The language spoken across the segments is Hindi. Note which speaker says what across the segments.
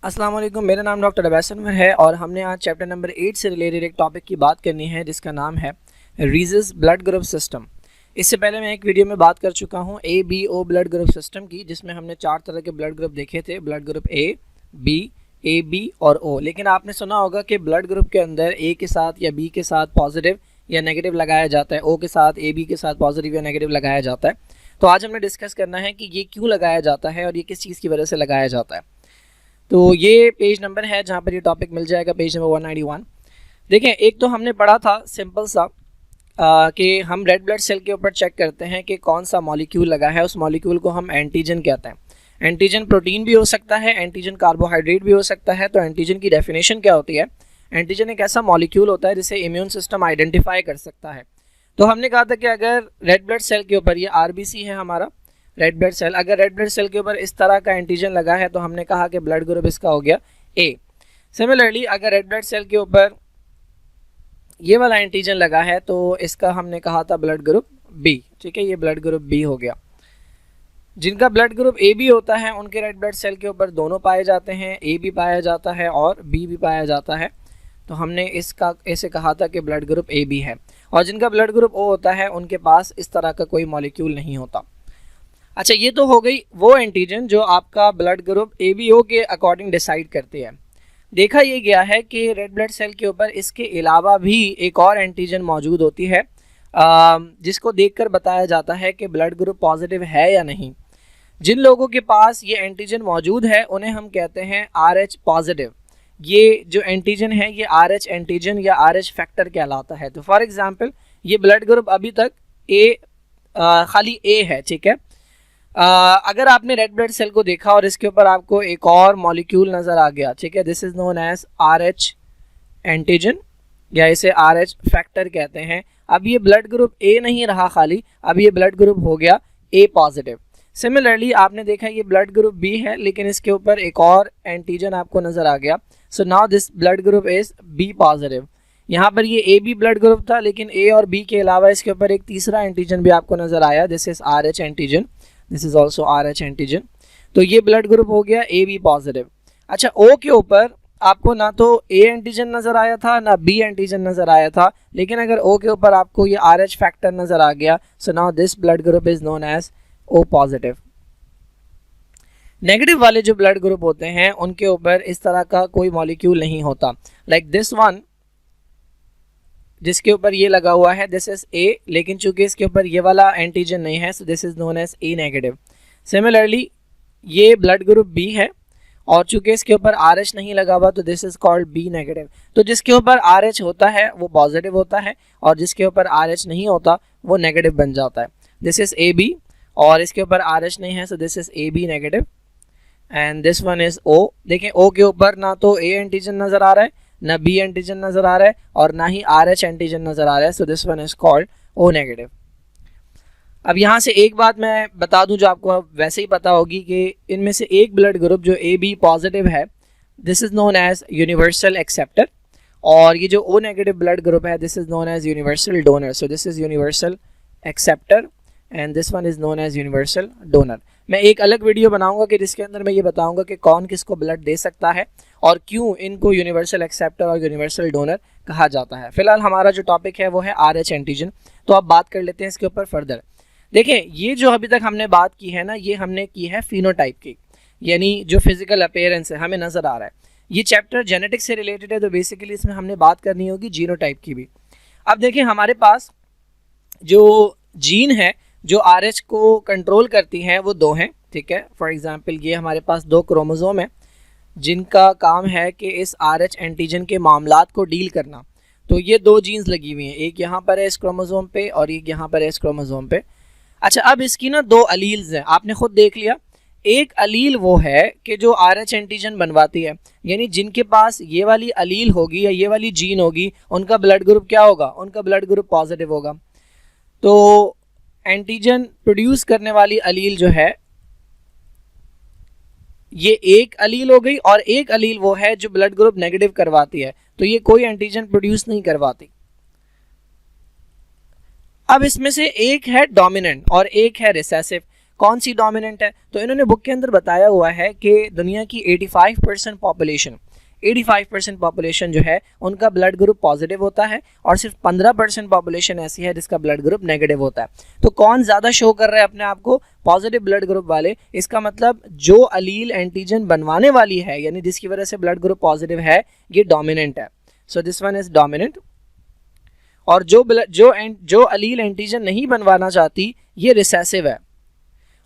Speaker 1: अस्सलाम वालेकुम, मेरा नाम डॉक्टर अवैस अनवर है और हमने आज चैप्टर नंबर 8 से रिलेटेड एक टॉपिक की बात करनी है जिसका नाम है रीज़स ब्लड ग्रुप सिस्टम। इससे पहले मैं एक वीडियो में बात कर चुका हूँ ABO ब्लड ग्रुप सिस्टम की, जिसमें हमने 4 तरह के ब्लड ग्रुप देखे थे, blood group A, B, AB और O। लेकिन आपने सुना होगा कि ब्लड ग्रुप के अंदर A के साथ या B के साथ पॉजिटिव या नेगेटिव लगाया जाता है, O के साथ AB के साथ पॉजिटिव या नेगेटिव लगाया जाता है। तो आज हमने डिस्कस करना है कि ये क्यों लगाया जाता है और ये किस चीज़ की वजह से लगाया जाता है। तो ये पेज नंबर है जहाँ पर ये टॉपिक मिल जाएगा, पेज नंबर 191। देखें, एक तो हमने पढ़ा था सिंपल सा कि हम रेड ब्लड सेल के ऊपर चेक करते हैं कि कौन सा मॉलिक्यूल लगा है। उस मॉलिक्यूल को हम एंटीजन कहते हैं। एंटीजन प्रोटीन भी हो सकता है, एंटीजन कार्बोहाइड्रेट भी हो सकता है। तो एंटीजन की डेफिनेशन क्या होती है? एंटीजन एक ऐसा मॉलिक्यूल होता है जिसे इम्यून सिस्टम आइडेंटिफाई कर सकता है। तो हमने कहा था कि अगर रेड ब्लड सेल के ऊपर, ये RBC है हमारा रेड ब्लड सेल, अगर रेड ब्लड सेल के ऊपर इस तरह का एंटीजन लगा है तो हमने कहा कि ब्लड ग्रुप इसका हो गया A। सिमिलरली अगर रेड ब्लड सेल के ऊपर ये वाला एंटीजन लगा है तो इसका हमने कहा था ब्लड ग्रुप B। ठीक है, ये ब्लड ग्रुप B हो गया। जिनका ब्लड ग्रुप AB होता है उनके रेड ब्लड सेल के ऊपर दोनों पाए जाते हैं, A भी पाया जाता है और B भी पाया जाता है। तो हमने इसका ऐसे कहा था कि ब्लड ग्रुप AB है। और जिनका ब्लड ग्रुप O होता है उनके पास इस तरह का कोई मॉलिक्यूल नहीं होता। अच्छा, ये तो हो गई वो एंटीजन जो आपका ब्लड ग्रुप ABO के अकॉर्डिंग डिसाइड करती है। देखा ये गया है कि रेड ब्लड सेल के ऊपर इसके अलावा भी एक और एंटीजन मौजूद होती है जिसको देखकर बताया जाता है कि ब्लड ग्रुप पॉजिटिव है या नहीं। जिन लोगों के पास ये एंटीजन मौजूद है उन्हें हम कहते हैं RH पॉजिटिव। ये जो एंटीजन है ये RH एंटीजन या RH फैक्टर कहलाता है। तो फॉर एग्जांपल ये ब्लड ग्रुप अभी तक खाली A है, ठीक है। अगर आपने रेड ब्लड सेल को देखा और इसके ऊपर आपको एक और मॉलिक्यूल नज़र आ गया, ठीक है, this is known as RH antigen या इसे RH फैक्टर कहते हैं। अब ये ब्लड ग्रुप A नहीं रहा खाली, अब ये ब्लड ग्रुप हो गया A पॉजिटिव। सिमिलरली आपने देखा ये ब्लड ग्रुप B है लेकिन इसके ऊपर एक और एंटीजन आपको नज़र आ गया। So now this blood group is B positive. यहाँ पर ये AB ब्लड ग्रुप था लेकिन A और B के अलावा इसके ऊपर एक तीसरा एंटीजन भी आपको नज़र आया, this is RH antigen, this is also RH antigen. तो ये ब्लड ग्रुप हो गया AB पॉजिटिव। अच्छा, O के ऊपर आपको ना तो A एंटीजन नज़र आया था ना B एंटीजन नज़र आया था, लेकिन अगर O के ऊपर आपको ये RH फैक्टर नज़र आ गया, so now this blood group is known as O positive. Negative वाले जो ब्लड ग्रुप होते हैं उनके ऊपर इस तरह का कोई मॉलिक्यूल नहीं होता, लाइक दिस वन जिसके ऊपर ये लगा हुआ है, दिस इज A, लेकिन चूंकि इसके ऊपर ये वाला एंटीजन नहीं है, so this is known as A negative. Similarly ये ब्लड ग्रुप B है और चूंकि इसके ऊपर RH नहीं लगा हुआ तो this is called B negative. तो जिसके ऊपर RH होता है वो पॉजिटिव होता है और जिसके ऊपर RH नहीं होता वो नेगेटिव बन जाता है। दिस इज AB और इसके ऊपर RH नहीं है, so this is AB negative and this one is O। देखें, O के ऊपर ना तो A एंटीजन नजर आ रहा है, ना B एंटीजन नजर आ रहा है और ना ही RH एंटीजन नजर आ रहा है, so this one is called O negative. अब यहाँ से एक बात मैं बता दूं जो आपको वैसे ही पता होगी कि इनमें से एक ब्लड ग्रुप जो AB पॉजिटिव है, this is known as universal acceptor, और ये जो O नेगेटिव ब्लड ग्रुप है this is known as universal donor. So this is universal acceptor and this one is known as universal donor. मैं एक अलग वीडियो बनाऊंगा कि जिसके अंदर मैं ये बताऊंगा कि कौन किसको ब्लड दे सकता है और क्यों इनको यूनिवर्सल एक्सेप्टर और यूनिवर्सल डोनर कहा जाता है। फिलहाल हमारा जो टॉपिक है वो है RH एंटीजन। तो अब बात कर लेते हैं इसके ऊपर फर्दर। देखें, ये जो अभी तक हमने बात की है ना, ये हमने की है फिनोटाइप की, यानी जो फिजिकल अपीयरेंस है हमें नज़र आ रहा है। ये चैप्टर जेनेटिक्स से रिलेटेड है तो बेसिकली इसमें हमने बात करनी होगी जीनोटाइप की भी। अब देखें, हमारे पास जो जीन है जो RH को कंट्रोल करती हैं वो दो हैं, ठीक है। फॉर एग्जांपल ये हमारे पास 2 क्रोमोसोम है जिनका काम है कि इस RH एंटीजन के मामलात को डील करना। तो ये 2 जीन्स लगी हुई हैं, एक यहाँ पर है इस क्रोमोसोम पे और एक यहाँ पर है इस क्रोमोसोम पे। अच्छा, अब इसकी ना 2 अलील्स हैं, आपने खुद देख लिया। एक अलील वो है कि जो RH एंटीजन बनवाती है, यानी जिनके पास ये वाली अलील होगी या ये वाली जीन होगी उनका ब्लड ग्रुप क्या होगा? उनका ब्लड ग्रुप पॉजिटिव होगा। तो एंटीजन प्रोड्यूस करने वाली अलील जो है ये एक अलील हो गई और एक अलील वो है जो ब्लड ग्रुप नेगेटिव करवाती है, तो ये कोई एंटीजन प्रोड्यूस नहीं करवाती। अब इसमें से एक है डोमिनेंट और एक है रिसेसिव। कौन सी डोमिनेंट है? तो इन्होंने बुक के अंदर बताया हुआ है कि दुनिया की 85% पॉपुलेशन जो है उनका ब्लड ग्रुप पॉजिटिव होता है और सिर्फ 15% पॉपुलेशन ऐसी है जिसका ब्लड ग्रुप नेगेटिव होता है। तो कौन ज़्यादा शो कर रहा है अपने आप को? पॉजिटिव ब्लड ग्रुप वाले। इसका मतलब जो अलील एंटीजन बनवाने वाली है, यानी जिसकी वजह से ब्लड ग्रुप पॉजिटिव है, ये डोमिनेंट है। So this one is dominant. और जो अलील एंटीजन नहीं बनवाना चाहती, ये रिसेसिव है।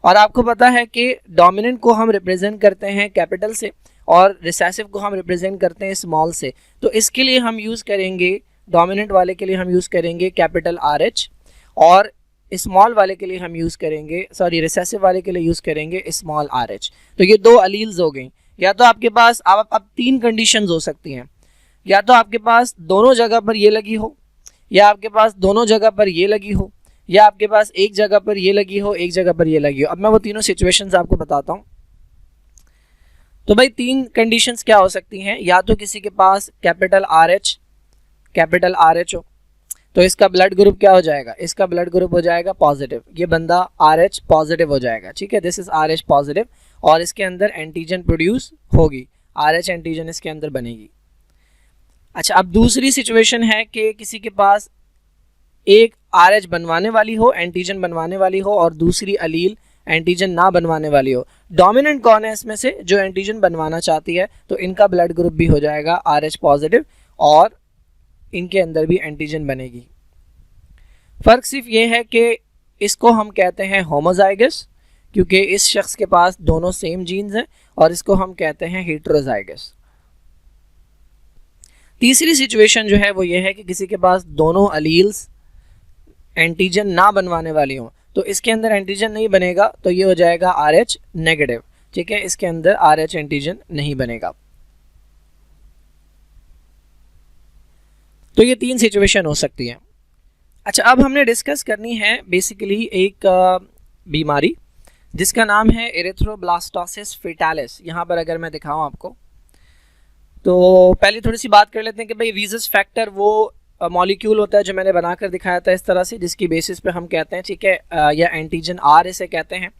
Speaker 1: और आपको पता है कि डोमिनेंट को हम रिप्रेजेंट करते हैं कैपिटल से और रिसेसिव को हम रिप्रेजेंट करते हैं स्मॉल से। तो इसके लिए हम यूज़ करेंगे, डोमिनेंट वाले के लिए हम यूज़ करेंगे कैपिटल RH और स्मॉल वाले के लिए हम यूज़ करेंगे, रिसेसिव वाले के लिए यूज़ करेंगे स्मॉल RH। तो ये दो अलील्स हो गई। या तो आपके पास अब तीन कंडीशंस हो सकती हैं, या तो आपके पास दोनों जगह पर ये लगी हो, या आपके पास दोनों जगह पर ये लगी हो, या आपके पास एक जगह पर ये लगी हो, एक जगह पर ये लगी हो। अब मैं वो तीनों सिचुएशंस आपको बताता हूँ। तो भाई तीन कंडीशंस क्या हो सकती हैं? या तो किसी के पास कैपिटल RH हो, तो इसका ब्लड ग्रुप क्या हो जाएगा? इसका ब्लड ग्रुप हो जाएगा पॉजिटिव। ये बंदा RH पॉजिटिव हो जाएगा, ठीक है, दिस इज RH पॉजिटिव। और इसके अंदर एंटीजन प्रोड्यूस होगी, RH एंटीजन इसके अंदर बनेगी। अच्छा, अब दूसरी सिचुएशन है कि किसी के पास एक RH बनवाने वाली हो, एंटीजन बनवाने वाली हो, और दूसरी अलील एंटीजन ना बनवाने वाली हो। डोमिनेंट कौन है इसमें से? जो एंटीजन बनवाना चाहती है। तो इनका ब्लड ग्रुप भी हो जाएगा RH पॉजिटिव और इनके अंदर भी एंटीजन बनेगी। फर्क सिर्फ ये है कि इसको हम कहते हैं होमोजाइगस, क्योंकि इस शख्स के पास दोनों सेम जीन्स हैं, और इसको हम कहते हैं हेटेरोजाइगस। तीसरी सिचुएशन जो है वो ये है कि किसी के पास दोनों अलील्स एंटीजन ना बनवाने वाली हो, तो इसके अंदर एंटीजन नहीं बनेगा, तो ये हो जाएगा RH नेगेटिव, ठीक है, इसके अंदर RH एंटीजन नहीं बनेगा। तो ये तीन सिचुएशन हो सकती है। अच्छा, अब हमने डिस्कस करनी है बेसिकली एक बीमारी जिसका नाम है एरिथ्रोब्लास्टोसिस फेटालिस। यहाँ पर अगर मैं दिखाऊं आपको, तो पहले थोड़ी सी बात कर लेते हैं कि भाई रीजस फैक्टर वो मॉलिक्यूल होता है जो मैंने बनाकर दिखाया था इस तरह से, जिसकी बेसिस पे हम कहते हैं, ठीक है, या एंटीजन R इसे कहते हैं।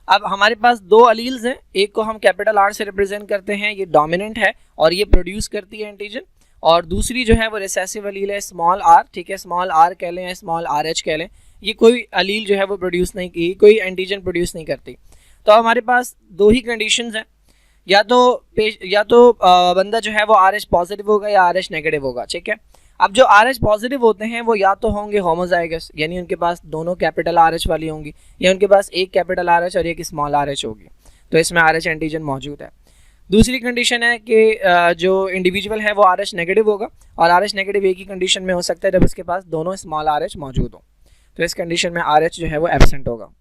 Speaker 1: अब हमारे पास दो अलील्स हैं, एक को हम कैपिटल R से रिप्रेजेंट करते हैं, ये डोमिनेंट है और ये प्रोड्यूस करती है एंटीजन, और दूसरी जो है वो रिसेसिव अलील है स्मॉल r, ठीक है, स्मॉल r कह लें या स्मॉल RH कह लें। ये कोई अलील जो है वो प्रोड्यूस नहीं की, कोई एंटीजन प्रोड्यूस नहीं करती। तो हमारे पास दो ही कंडीशंस हैं, या तो बंदा जो है वो RH पॉजिटिव होगा या RH नेगेटिव होगा, ठीक है। अब जो RH पॉजिटिव होते हैं वो या तो होंगे होमोजाइगस, यानी उनके पास दोनों कैपिटल RH वाली होंगी, या उनके पास एक कैपिटल RH और एक स्मॉल RH होगी, तो इसमें RH एंटीजन मौजूद है। दूसरी कंडीशन है कि जो इंडिविजुअल है वो RH नेगेटिव होगा, और RH नेगेटिव एक ही कंडीशन में हो सकता है जब उसके पास दोनों स्मॉल RH मौजूद हो, तो इस कंडीशन में RH जो है वो एब्सेंट होगा।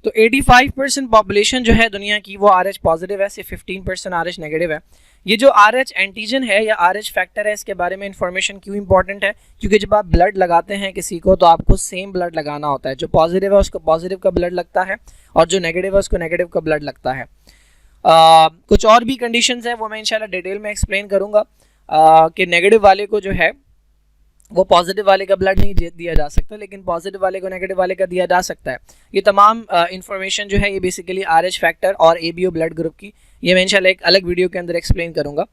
Speaker 1: तो 85% पॉपुलेशन जो है दुनिया की वो RH पॉजिटिव है, सिर्फ 15% RH नेगेटिव है। ये जो RH एंटीजन है या RH फैक्टर है, इसके बारे में इंफॉर्मेशन क्यों इंपॉर्टेंट है? क्योंकि जब आप ब्लड लगाते हैं किसी को, तो आपको सेम ब्लड लगाना होता है। जो पॉजिटिव है उसको पॉजिटिव का ब्लड लगता है, और जो नेगेटिव है उसको नेगेटिव का ब्लड लगता है। कुछ और भी कंडीशंस है, वो मैं इंशाल्लाह डिटेल में एक्सप्लेन करूँगा कि नेगेटिव वाले को जो है वो पॉजिटिव वाले का ब्लड नहीं दिया जा सकता, लेकिन पॉजिटिव वाले को नेगेटिव वाले का दिया जा सकता है। ये तमाम इंफॉर्मेशन जो है ये बेसिकली RH फैक्टर और ABO ब्लड ग्रुप की, ये मैं इंशाल्लाह एक अलग वीडियो के अंदर एक्सप्लेन करूँगा।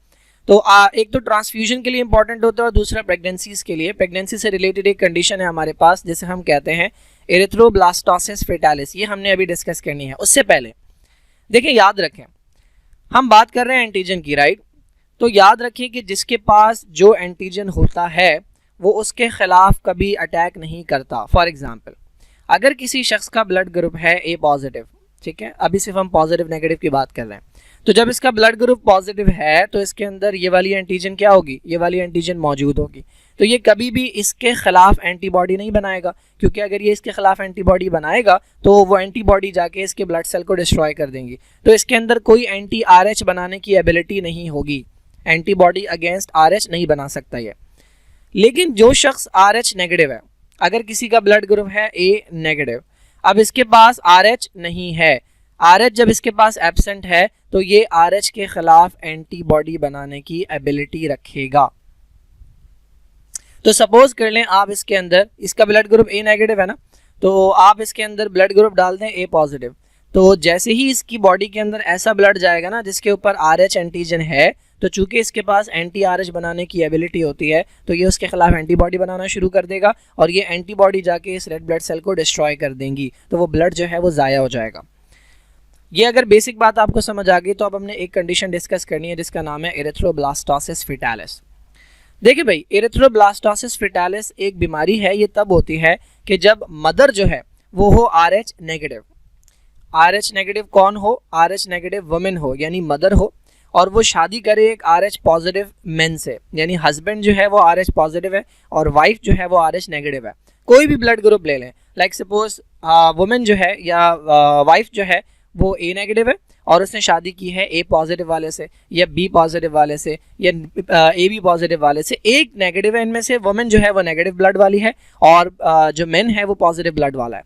Speaker 1: तो एक तो ट्रांसफ्यूजन के लिए इंपॉर्टेंट होता है, और दूसरा प्रेगनेंसीज के लिए। प्रेगनेंसी से रिलेटेड एक कंडीशन है हमारे पास जिसे हम कहते हैं एरिथ्रोब्लास्टोसिस फेटालिस, ये हमने अभी डिस्कस करनी है। उससे पहले देखिए, याद रखें हम बात कर रहे हैं एंटीजन की, राइट? तो याद रखें कि जिसके पास जो एंटीजन होता है वो उसके खिलाफ कभी अटैक नहीं करता। फॉर एग्जाम्पल, अगर किसी शख्स का ब्लड ग्रुप है A पॉजिटिव, ठीक है, अभी सिर्फ हम पॉजिटिव नेगेटिव की बात कर रहे हैं, तो जब इसका ब्लड ग्रुप पॉजिटिव है तो इसके अंदर ये वाली एंटीजन क्या होगी? ये वाली एंटीजन मौजूद होगी। तो ये कभी भी इसके खिलाफ एंटीबॉडी नहीं बनाएगा, क्योंकि अगर ये इसके खिलाफ एंटीबॉडी बनाएगा तो वो एंटीबॉडी जाके इसके ब्लड सेल को डिस्ट्रॉय कर देंगी। तो इसके अंदर कोई एंटी RH बनाने की एबिलिटी नहीं होगी, एंटीबॉडी अगेंस्ट RH नहीं बना सकता ये। लेकिन जो शख्स RH नेगेटिव है, अगर किसी का ब्लड ग्रुप है A नेगेटिव, अब इसके पास RH नहीं है, RH जब इसके पास एब्सेंट है, तो ये RH के खिलाफ एंटीबॉडी बनाने की एबिलिटी रखेगा। तो सपोज कर लें आप इसके अंदर, इसका ब्लड ग्रुप A नेगेटिव है ना, तो आप इसके अंदर ब्लड ग्रुप डाल दें ए पॉजिटिव, तो जैसे ही इसकी बॉडी के अंदर ऐसा ब्लड जाएगा ना जिसके ऊपर RH एंटीजन है, तो चूंकि इसके पास एंटी RH बनाने की एबिलिटी होती है, तो ये उसके खिलाफ एंटीबॉडी बनाना शुरू कर देगा और ये एंटीबॉडी जाके इस रेड ब्लड सेल को डिस्ट्रॉय कर देंगी, तो वो ब्लड जो है वो ज़ाया हो जाएगा। ये अगर बेसिक बात आपको समझ आ गई तो अब हमने एक कंडीशन डिस्कस करनी है जिसका नाम है एरिथ्रोब्लास्टोसिस फिटालिस। देखिए भाई, एरिथ्रोब्लास्टोसिस फिटालिस एक बीमारी है, ये तब होती है कि जब मदर जो है वो हो RH नेगेटिव। RH नेगेटिव कौन हो? RH नेगेटिव वुमेन हो, यानी मदर हो, और वो शादी करे एक RH पॉजिटिव मैन से, यानी हस्बैंड जो है वो RH पॉजिटिव है और वाइफ जो है वो RH नेगेटिव है। कोई भी ब्लड ग्रुप ले लें, लाइक सपोज वुमेन जो है या वाइफ जो है वो A नेगेटिव है और उसने शादी की है A पॉजिटिव वाले से या B पॉजिटिव वाले से या AB पॉजिटिव वाले से। एक नेगेटिव है इनमें से, वुमेन जो है वो नेगेटिव ब्लड वाली है और जो मेन है वो पॉजिटिव ब्लड वाला है।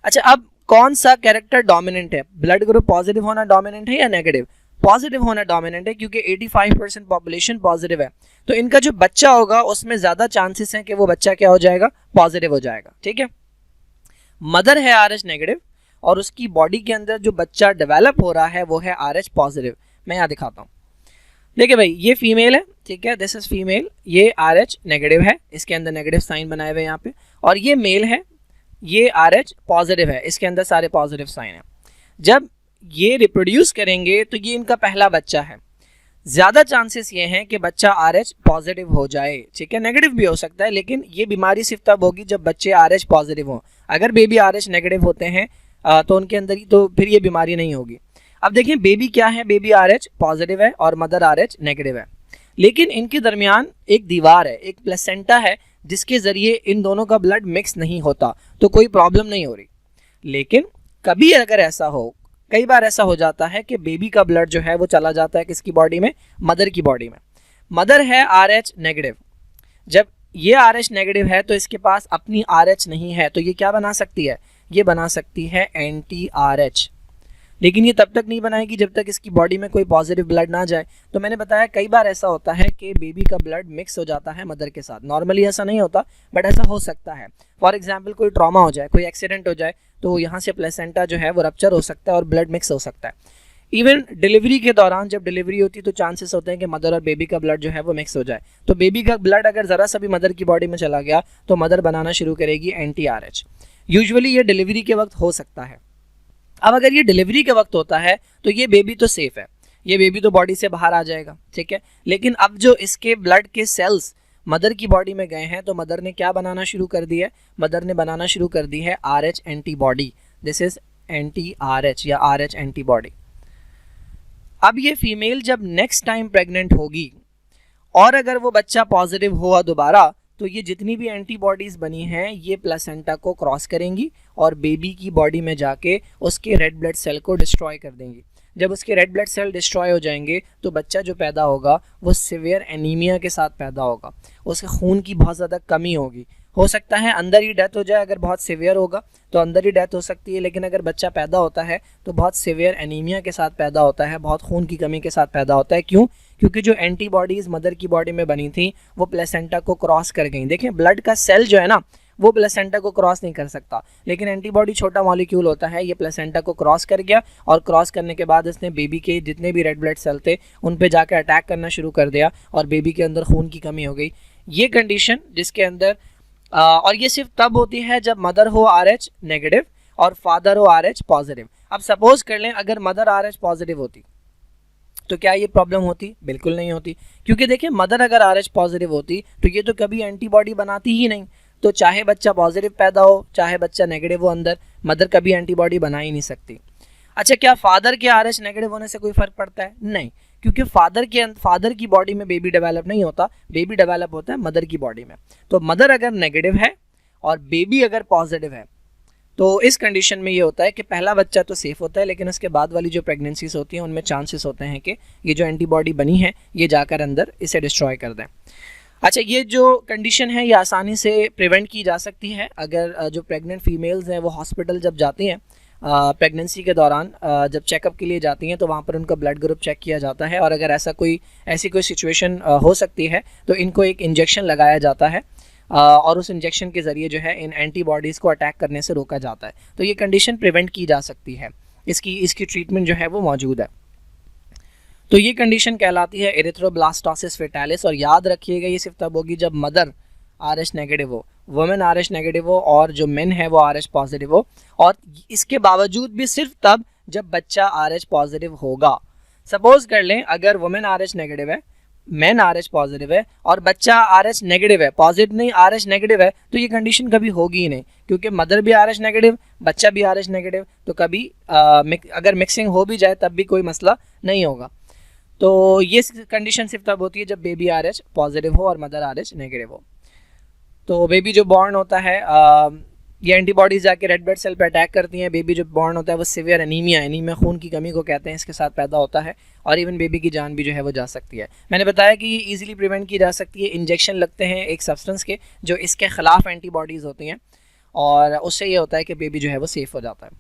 Speaker 1: अच्छा, अब कौन सा कैरेक्टर डोमिनेंट है? ब्लड ग्रुप पॉजिटिव होना डोमिनेंट है या नेगेटिव? पॉजिटिव होना डोमिनेंट है, क्योंकि 85% पॉपुलेशन पॉजिटिव है, तो इनका जो बच्चा होगा उसमें ज़्यादा चांसेस हैं कि वो बच्चा क्या हो जाएगा? पॉजिटिव हो जाएगा। ठीक है, मदर है RH नेगेटिव और उसकी बॉडी के अंदर जो बच्चा डेवलप हो रहा है वो है RH पॉजिटिव। मैं यहाँ दिखाता हूँ। देखिए भाई, ये फीमेल है, ठीक है, दिस इज फीमेल, ये RH नेगेटिव है, इसके अंदर नेगेटिव साइन बनाए हुए यहाँ पे, और ये मेल है, ये RH पॉजिटिव है, इसके अंदर सारे पॉजिटिव साइन है। जब ये रिप्रोड्यूस करेंगे तो ये इनका पहला बच्चा है, ज़्यादा चांसेस ये हैं कि बच्चा RH पॉजिटिव हो जाए। ठीक है, नेगेटिव भी हो सकता है, लेकिन ये बीमारी सिर्फ तब होगी जब बच्चे RH पॉजिटिव हों। अगर बेबी RH नेगेटिव होते हैं तो उनके अंदर ही, तो फिर ये बीमारी नहीं होगी। अब देखें, बेबी क्या है? बेबी RH पॉजिटिव है और मदर RH नेगेटिव है, लेकिन इनके दरमियान एक दीवार है, एक प्लेसेंटा है, जिसके ज़रिए इन दोनों का ब्लड मिक्स नहीं होता, तो कोई प्रॉब्लम नहीं हो रही। लेकिन कभी अगर ऐसा हो, कई बार ऐसा हो जाता है कि बेबी का ब्लड जो है वो चला जाता है किसकी बॉडी में? मदर की बॉडी में। मदर है RH नेगेटिव, जब ये RH नेगेटिव है तो इसके पास अपनी RH नहीं है, तो ये क्या बना सकती है? ये बना सकती है एंटी RH, लेकिन ये तब तक नहीं बनाएगी जब तक इसकी बॉडी में कोई पॉजिटिव ब्लड ना जाए। तो मैंने बताया कई बार ऐसा होता है कि बेबी का ब्लड मिक्स हो जाता है मदर के साथ। नॉर्मली ऐसा नहीं होता, बट ऐसा हो सकता है। फॉर एग्जांपल, कोई ट्रॉमा हो जाए, कोई एक्सीडेंट हो जाए, तो यहाँ से प्लेसेंटा जो है वो रप्चर हो सकता है और ब्लड मिक्स हो सकता है। इवन डिलीवरी के दौरान, जब डिलीवरी होती है तो चांसेस होते हैं कि मदर और बेबी का ब्लड जो है वो मिक्स हो जाए। तो बेबी का ब्लड अगर ज़रा सा भी मदर की बॉडी में चला गया तो मदर बनाना शुरू करेगी एंटी RH। यूजुअली ये डिलीवरी के वक्त हो सकता है। अब अगर ये डिलीवरी के वक्त होता है तो ये बेबी तो सेफ है, ये बेबी तो बॉडी से बाहर आ जाएगा, ठीक है। लेकिन अब जो इसके ब्लड के सेल्स मदर की बॉडी में गए हैं, तो मदर ने क्या बनाना शुरू कर दी है? मदर ने बनाना शुरू कर दी है RH antibody. This is anti RH या RH एंटीबॉडी। अब ये फीमेल जब नेक्स्ट टाइम प्रेग्नेंट होगी और अगर वो बच्चा पॉजिटिव हुआ दोबारा, तो ये जितनी भी एंटीबॉडीज बनी हैं ये प्लेसेंटा को क्रॉस करेंगी और बेबी की बॉडी में जाके उसके रेड ब्लड सेल को डिस्ट्रॉय कर देंगी। जब उसके रेड ब्लड सेल डिस्ट्रॉय हो जाएंगे तो बच्चा जो पैदा होगा वो सीवियर एनीमिया के साथ पैदा होगा, उसके खून की बहुत ज़्यादा कमी होगी। हो सकता है अंदर ही डेथ हो जाए, अगर बहुत सीवियर होगा तो अंदर ही डेथ हो सकती है। लेकिन अगर बच्चा पैदा होता है तो बहुत सीवियर एनीमिया के साथ पैदा होता है, बहुत खून की कमी के साथ पैदा होता है। क्यों? क्योंकि जो एंटीबॉडीज़ मदर की बॉडी में बनी थी वो प्लेसेंटा को क्रॉस कर गई। देखें, ब्लड का सेल जो है ना वो प्लेसेंटा को क्रॉस नहीं कर सकता, लेकिन एंटीबॉडी छोटा मॉलिक्यूल होता है, ये प्लेसेंटा को क्रॉस कर गया और क्रॉस करने के बाद इसने बेबी के जितने भी रेड ब्लड सेल थे उन पे जाकर अटैक करना शुरू कर दिया और बेबी के अंदर खून की कमी हो गई। ये कंडीशन जिसके अंदर और ये सिर्फ तब होती है जब मदर हो RH नेगेटिव और फादर हो RH पॉजिटिव। अब सपोज कर लें अगर मदर RH पॉजिटिव होती तो क्या ये प्रॉब्लम होती? बिल्कुल नहीं होती, क्योंकि देखिए मदर अगर RH पॉजिटिव होती तो ये तो कभी एंटीबॉडी बनाती ही नहीं। तो चाहे बच्चा पॉजिटिव पैदा हो चाहे बच्चा नेगेटिव हो, अंदर मदर कभी एंटीबॉडी बना ही नहीं सकती। अच्छा, क्या फादर के RH नेगेटिव होने से कोई फर्क पड़ता है? नहीं, क्योंकि फादर की बॉडी में बेबी डेवलप नहीं होता, बेबी डेवलप होता है मदर की बॉडी में। तो मदर अगर नेगेटिव है और बेबी अगर पॉजिटिव है तो इस कंडीशन में ये होता है कि पहला बच्चा तो सेफ होता है, लेकिन उसके बाद वाली जो प्रेगनेंसीज होती हैं उनमें चांसेस होते हैं कि ये जो एंटीबॉडी बनी है ये जाकर अंदर इसे डिस्ट्रॉय कर दें। अच्छा, ये जो कंडीशन है ये आसानी से प्रिवेंट की जा सकती है अगर जो प्रेग्नेंट फीमेल्स हैं वो हॉस्पिटल जब जाती हैं प्रेगनेंसी के दौरान, जब चेकअप के लिए जाती हैं तो वहाँ पर उनका ब्लड ग्रुप चेक किया जाता है और अगर ऐसी कोई सिचुएशन हो सकती है तो इनको एक इंजेक्शन लगाया जाता है और उस इंजेक्शन के ज़रिए जो है इन एंटीबॉडीज़ को अटैक करने से रोका जाता है। तो ये कंडीशन प्रिवेंट की जा सकती है, इसकी ट्रीटमेंट जो है वो मौजूद है। तो ये कंडीशन कहलाती है एरिथ्रोब्लास्टोसिस फेटालिस। और याद रखिएगा ये सिर्फ तब होगी जब मदर RH नेगेटिव हो, वुमेन RH नेगेटिव हो और जो मेन है वो RH पॉजिटिव हो। और इसके बावजूद भी सिर्फ तब जब बच्चा RH पॉजिटिव होगा। सपोज कर लें अगर वुमेन RH नेगेटिव है, मेन RH पॉजिटिव है और बच्चा RH नेगेटिव है, पॉजिटिव नहीं RH नेगेटिव है, तो ये कंडीशन कभी होगी ही नहीं, क्योंकि मदर भी RH नेगेटिव, बच्चा भी RH नेगेटिव, तो कभी अगर मिक्सिंग हो भी जाए तब भी कोई मसला नहीं होगा। तो ये कंडीशन सिर्फ तब होती है जब बेबी RH पॉजिटिव हो और मदर RH नेगेटिव हो। तो बेबी जो बॉर्न होता है ये एंटीबॉडीज़ जाके रेड ब्लड सेल पे अटैक करती हैं। बेबी जो बॉर्न होता है वो सीवियर एनीमिया खून की कमी को कहते हैं, इसके साथ पैदा होता है और इवन बेबी की जान भी जो है वो जा सकती है। मैंने बताया कि ये ईजिली प्रिवेंट की जा सकती है। इंजेक्शन लगते हैं एक सब्सटेंस के जो इसके ख़िलाफ़ एंटीबॉडीज़ होती हैं और उससे ये होता है कि बेबी जो है वो सेफ़ हो जाता है।